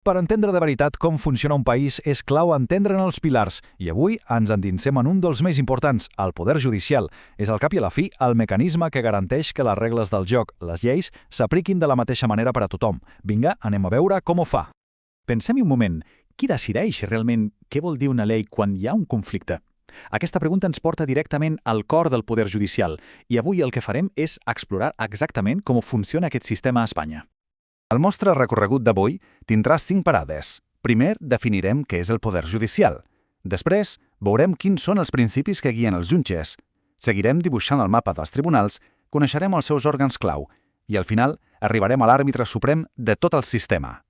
Per entendre de veritat com funciona un país és clau entendre'n els pilars i avui ens endinsem en un dels més importants, el poder judicial. És al cap i a la fi el mecanisme que garanteix que les regles del joc, les lleis, s'apliquin de la mateixa manera per a tothom. Vinga, anem a veure com ho fa. Pensem-hi un moment, qui decideix realment què vol dir una llei quan hi ha un conflicte? Aquesta pregunta ens porta directament al cor del poder judicial i avui el que farem és explorar exactament com funciona aquest sistema a Espanya. El nostre recorregut d'avui tindrà 5 parades. Primer, definirem què és el poder judicial. Després, veurem quins són els principis que guien els jutges. Seguirem dibuixant el mapa dels tribunals, coneixerem els seus òrgans clau i al final arribarem a l'àrbitre suprem de tot el sistema.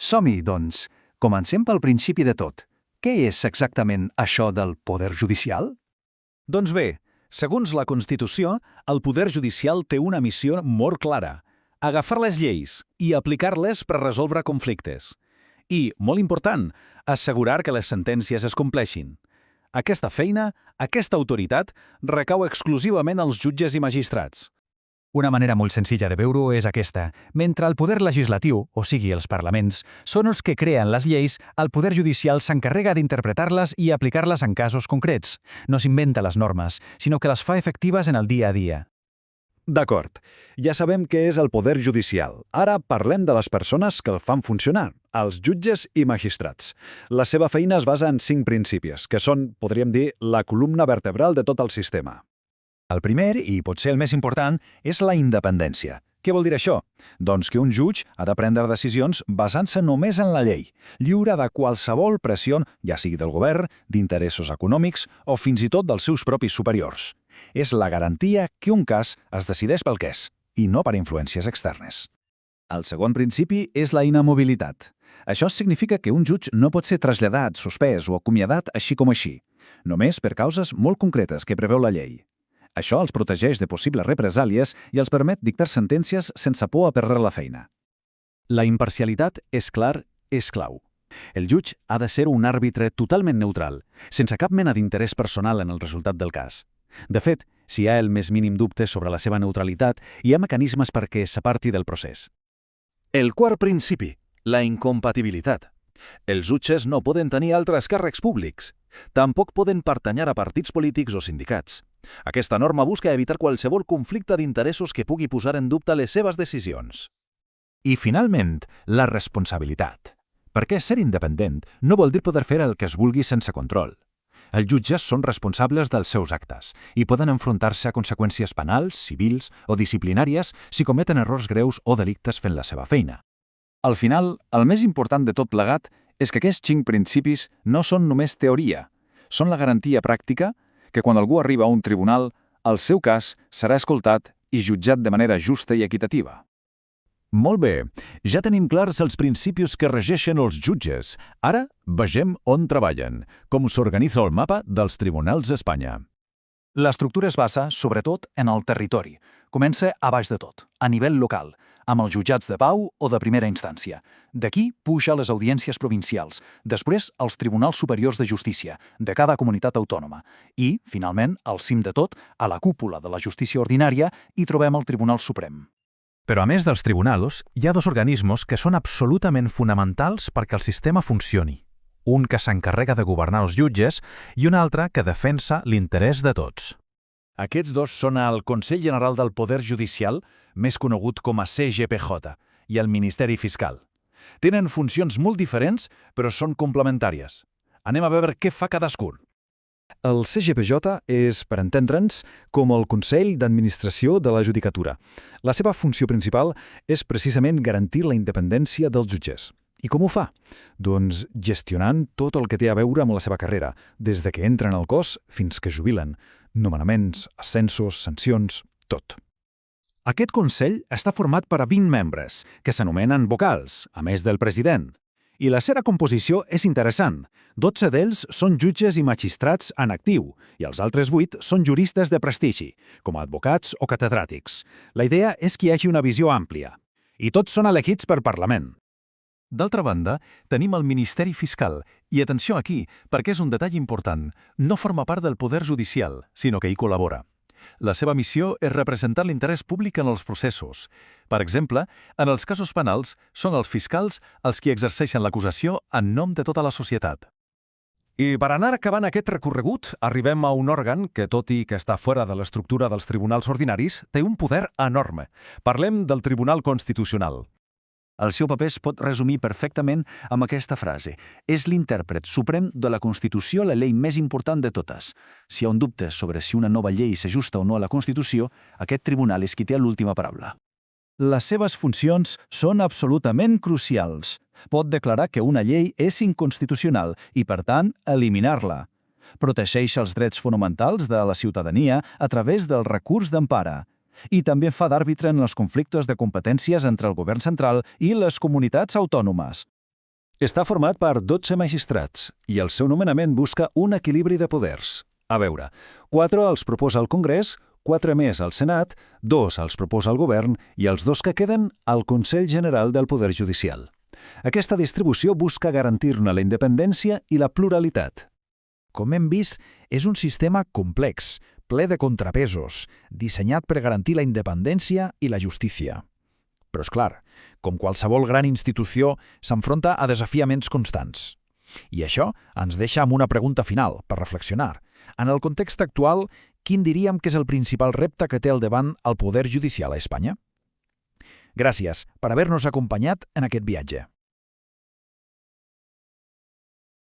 Som-hi, doncs. Comencem pel principi de tot. Què és exactament això del poder judicial? Doncs bé, segons la Constitució, el poder judicial té una missió molt clara: agafar les lleis i aplicar-les per resoldre conflictes. I, molt important, assegurar que les sentències es compleixin. Aquesta feina, aquesta autoritat, recau exclusivament als jutges i magistrats. Una manera molt senzilla de veure-ho és aquesta. Mentre el poder legislatiu, o sigui els parlaments, són els que creen les lleis, el poder judicial s'encarrega d'interpretar-les i aplicar-les en casos concrets. No s'inventa les normes, sinó que les fa efectives en el dia a dia. D'acord, ja sabem què és el poder judicial. Ara parlem de les persones que el fan funcionar, els jutges i magistrats. La seva feina es basa en 5 principis, que són, podríem dir, la columna vertebral de tot el sistema. El primer, i potser el més important, és la independència. Què vol dir això? Doncs que un jutge ha de prendre decisions basant-se només en la llei, lliure de qualsevol pressió, ja sigui del govern, d'interessos econòmics o fins i tot dels seus propis superiors. És la garantia que un cas es decideix pel que és, i no per influències externes. El segon principi és la inamobilitat. Això significa que un jutge no pot ser traslladat, suspès o acomiadat així com així, només per causes molt concretes que preveu la llei. Això els protegeix de possibles represàlies i els permet dictar sentències sense por a perdre la feina. La imparcialitat, és clar, és clau. El jutge ha de ser un àrbitre totalment neutral, sense cap mena d'interès personal en el resultat del cas. De fet, si hi ha el més mínim dubte sobre la seva neutralitat, hi ha mecanismes perquè s'aparti del procés. El quart principi, la incompatibilitat. Els jutges no poden tenir altres càrrecs públics. Tampoc poden pertanyar a partits polítics o sindicats. Aquesta norma busca evitar qualsevol conflicte d'interessos que pugui posar en dubte les seves decisions. I, finalment, la responsabilitat. Perquè ser independent no vol dir poder fer el que es vulgui sense control. Els jutges són responsables dels seus actes i poden enfrontar-se a conseqüències penals, civils o disciplinàries si cometen errors greus o delictes fent la seva feina. Al final, el més important de tot plegat és que aquests 5 principis no són només teoria, són la garantia pràctica que quan algú arriba a un tribunal, el seu cas serà escoltat i jutjat de manera justa i equitativa. Molt bé, ja tenim clars els principis que regeixen els jutges. Ara vegem on treballen, com s'organitza el mapa dels tribunals d'Espanya. L'estructura es basa, sobretot, en el territori. Comença a baix de tot, a nivell local, amb els jutjats de pau o de primera instància. D'aquí puja a les audiències provincials, després als tribunals superiors de justícia de cada comunitat autònoma i, finalment, al cim de tot, a la cúpula de la justícia ordinària, hi trobem el Tribunal Suprem. Però a més dels tribunals, hi ha 2 organismes que són absolutament fonamentals perquè el sistema funcioni. Un que s'encarrega de governar els jutges i un altre que defensa l'interès de tots. Aquests 2 són el Consell General del Poder Judicial, més conegut com a CGPJ, i el Ministeri Fiscal. Tenen funcions molt diferents, però són complementàries. Anem a veure què fa cadascun. El CGPJ és, per entendre'ns, com el Consell d'Administració de la Judicatura. La seva funció principal és precisament garantir la independència dels jutges. I com ho fa? Doncs gestionant tot el que té a veure amb la seva carrera, des de que entren al cos fins que jubilen. Nomenaments, ascensos, sancions, tot. Aquest Consell està format per 20 membres, que s'anomenen vocals, a més del president. I la seva composició és interessant. 12 d'ells són jutges i magistrats en actiu, i els altres 8 són juristes de prestigi, com a advocats o catedràtics. La idea és que hi hagi una visió àmplia. I tots són elegits per Parlament. D'altra banda, tenim el Ministeri Fiscal, i atenció aquí, perquè és un detall important, no forma part del Poder Judicial, sinó que hi col·labora. La seva missió és representar l'interès públic en els processos. Per exemple, en els casos penals, són els fiscals els qui exerceixen l'acusació en nom de tota la societat. I per anar acabant aquest recorregut, arribem a un òrgan que, tot i que està fora de l'estructura dels tribunals ordinaris, té un poder enorme. Parlem del Tribunal Constitucional. El seu paper es pot resumir perfectament amb aquesta frase. És l'intèrpret suprem de la Constitució, la llei més important de totes. Si hi ha un dubte sobre si una nova llei s'ajusta o no a la Constitució, aquest tribunal és qui té l'última paraula. Les seves funcions són absolutament crucials. Pot declarar que una llei és inconstitucional i, per tant, eliminar-la. Protegeix els drets fonamentals de la ciutadania a través del recurs d'empara. I també fa d'àrbitre en els conflictes de competències entre el govern central i les comunitats autònomes. Està format per 12 magistrats i el seu nomenament busca un equilibri de poders. A veure, 4 els proposa el Congrés, 4 més al Senat, 2 els proposa el Govern i els 2 que queden al Consell General del Poder Judicial. Aquesta distribució busca garantir-ne la independència i la pluralitat. Com hem vist, és un sistema complex, ple de contrapesos, dissenyat per garantir la independència i la justícia. Però és clar, com qualsevol gran institució, s'enfronta a desafiaments constants. I això ens deixa amb una pregunta final, per reflexionar. En el context actual, quin diríem que és el principal repte que té al davant el poder judicial a Espanya? Gràcies per haver-nos acompanyat en aquest viatge.